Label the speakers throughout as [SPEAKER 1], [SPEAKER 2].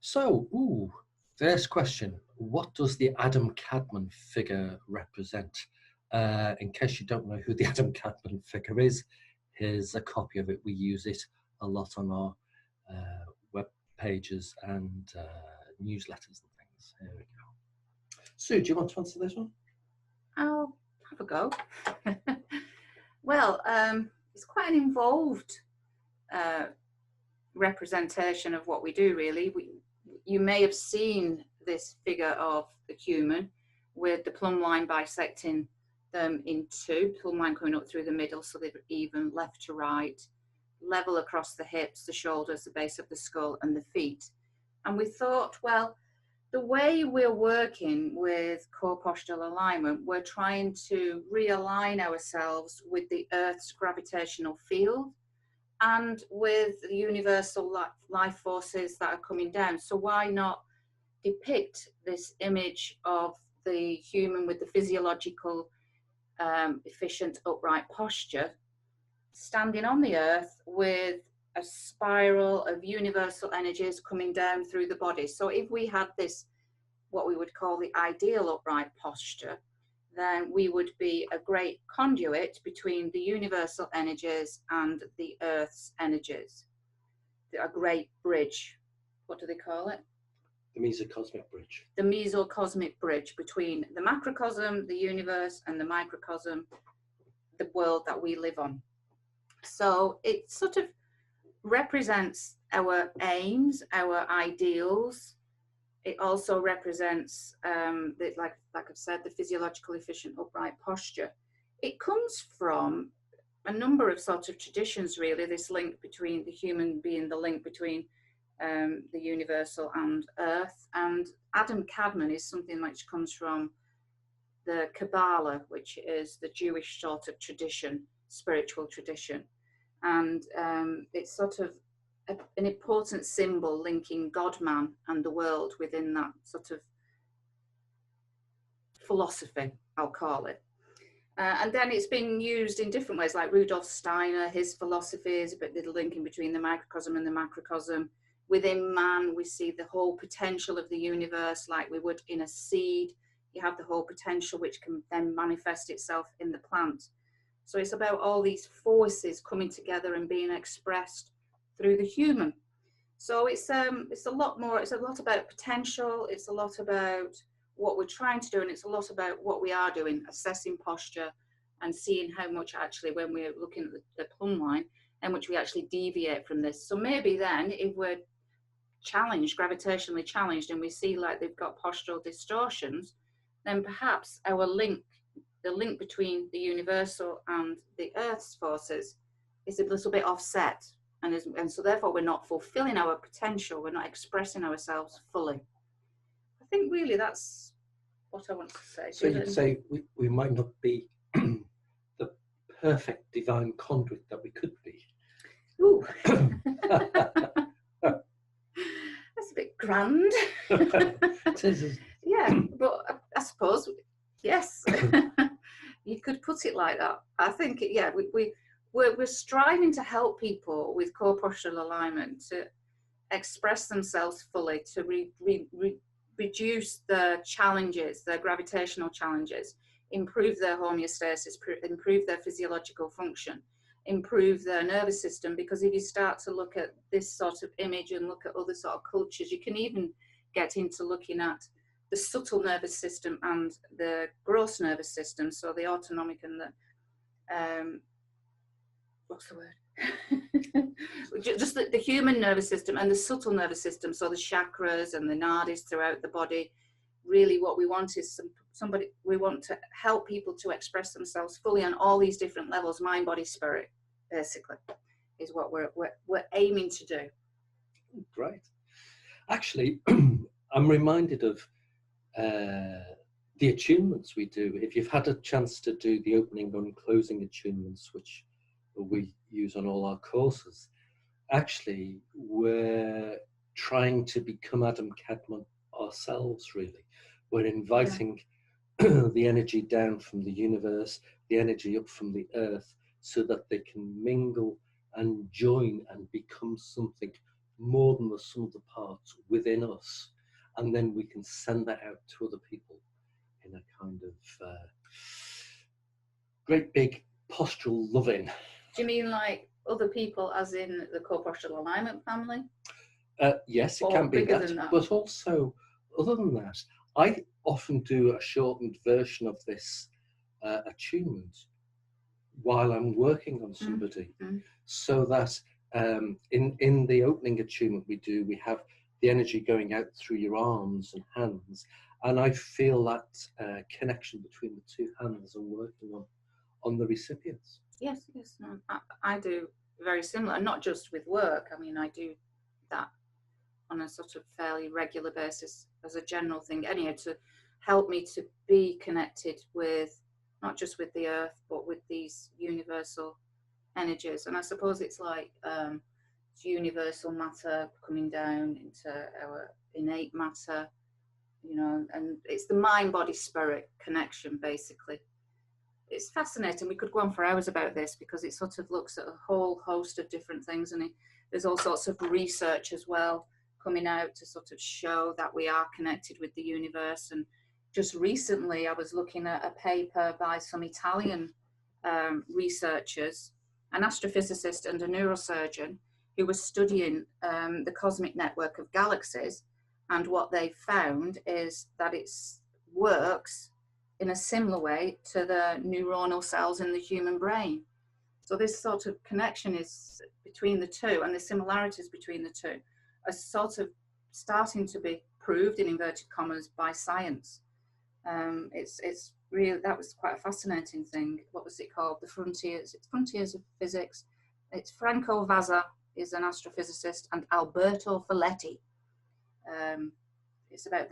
[SPEAKER 1] So, first question. What does the Adam Cadmon figure represent? In case you don't know who the Adam Cadmon figure is, here's a copy of it. We use it a lot on our web pages and newsletters and things. Here we go. Sue, do you want to answer this one?
[SPEAKER 2] I'll have a go. Well, it's quite an involved representation of what we do, really. You may have seen this figure of the human with the plumb line bisecting them in two, plumb line coming up through the middle so they're even left to right, level across the hips, the shoulders, the base of the skull and the feet. And we thought, well, the way we're working with core postural alignment, we're trying to realign ourselves with the Earth's gravitational field and with the universal life forces that are coming down. So why not depict this image of the human with the physiological, efficient, upright posture, standing on the Earth with a spiral of universal energies coming down through the body. So if we had this, what we would call the ideal upright posture, then we would be a great conduit between the universal energies and the Earth's energies. A great bridge. What do they call it?
[SPEAKER 1] The mesocosmic bridge.
[SPEAKER 2] The mesocosmic bridge between the macrocosm, the universe, and the microcosm, the world that we live on. So it sort of represents our aims, our ideals. It also represents, like I've said, the physiological efficient upright posture. It comes from a number of sort of traditions, really, this link between the human being, the link between the universal and Earth. And Adam Cadmon is something which comes from the Kabbalah, which is the Jewish sort of tradition, spiritual tradition. And it's sort of an important symbol linking God-man and the world within that sort of philosophy, I'll call it. And then it's been used in different ways, like Rudolf Steiner, his philosophy is a bit the linking between the microcosm and the macrocosm. Within man, we see the whole potential of the universe, like we would in a seed. You have the whole potential, which can then manifest itself in the plant. So it's about all these forces coming together and being expressed through the human. So it's a lot more, it's a lot about potential, it's a lot about what we're trying to do, and it's a lot about what we are doing, assessing posture and seeing how much actually, when we're looking at the plumb line, how much we actually deviate from this. So maybe then, if we're challenged, gravitationally challenged, and we see like they've got postural distortions, then perhaps our link, the link between the universal and the Earth's forces is a little bit offset. And so therefore we're not fulfilling our potential, we're not expressing ourselves fully. I think really that's what I want to say.
[SPEAKER 1] So you'd say we might not be the perfect divine conduit that we could be.
[SPEAKER 2] Ooh. That's a bit grand. Yeah, but I suppose, yes, you could put it like that. I think, yeah, we're striving to help people with core postural alignment to express themselves fully, to reduce the challenges, the gravitational challenges, improve their homeostasis, improve their physiological function, improve their nervous system. Because if you start to look at this sort of image and look at other sort of cultures, you can even get into looking at the subtle nervous system and the gross nervous system. So the autonomic and the what's the word? Just the human nervous system and the subtle nervous system. So the chakras and the nadis throughout the body. Really, what we want is we want to help people to express themselves fully on all these different levels, mind, body, spirit, basically, is what we're aiming to do.
[SPEAKER 1] Great. Actually, I'm reminded of the attunements we do. If you've had a chance to do the opening and closing attunements, which we use on all our courses, actually we're trying to become Adam Cadmon ourselves, really. We're inviting the energy down from the universe, the energy up from the earth, so that they can mingle and join and become something more than the sum of the parts within us, and then we can send that out to other people in a kind of great big postural loving.
[SPEAKER 2] Do you mean like other people, as in the co-postural alignment family?
[SPEAKER 1] Yes, it
[SPEAKER 2] Or
[SPEAKER 1] can be
[SPEAKER 2] bigger
[SPEAKER 1] that,
[SPEAKER 2] than that?
[SPEAKER 1] but also, other than that, I often do a shortened version of this attunement while I'm working on somebody, so that in the opening attunement we have the energy going out through your arms and hands, and I feel that connection between the two hands and working on the recipients.
[SPEAKER 2] Yes, no, I do very similar, not just with work. I mean, I do that on a sort of fairly regular basis as a general thing anyway, to help me to be connected with, not just with the earth, but with these universal energies. And I suppose it's like it's universal matter coming down into our innate matter, you know, and it's the mind, body, spirit connection, basically. It's fascinating. We could go on for hours about this because it sort of looks at a whole host of different things, and there's all sorts of research as well coming out to sort of show that we are connected with the universe. And just recently I was looking at a paper by some Italian researchers, an astrophysicist and a neurosurgeon, who was studying the cosmic network of galaxies, and what they found is that it works in a similar way to the neuronal cells in the human brain. So this sort of connection is between the two, and the similarities between the two are sort of starting to be proved, in inverted commas, by science. It's really, that was quite a fascinating thing. What was it called? The Frontiers. It's Frontiers of Physics. It's Franco Vazza is an astrophysicist, and Alberto Folletti. It's about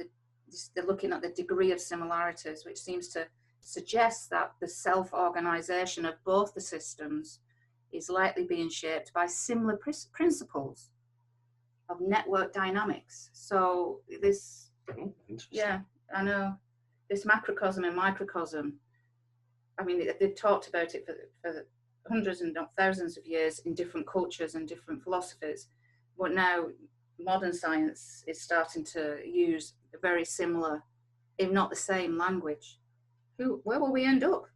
[SPEAKER 2] they're looking at the degree of similarities, which seems to suggest that the self-organization of both the systems is likely being shaped by similar principles of network dynamics. So this, yeah, I know, this macrocosm and microcosm, I mean, they've talked about it for hundreds and not thousands of years in different cultures and different philosophies, but now modern science is starting to use a very similar, if not the same, language. Where will we end up?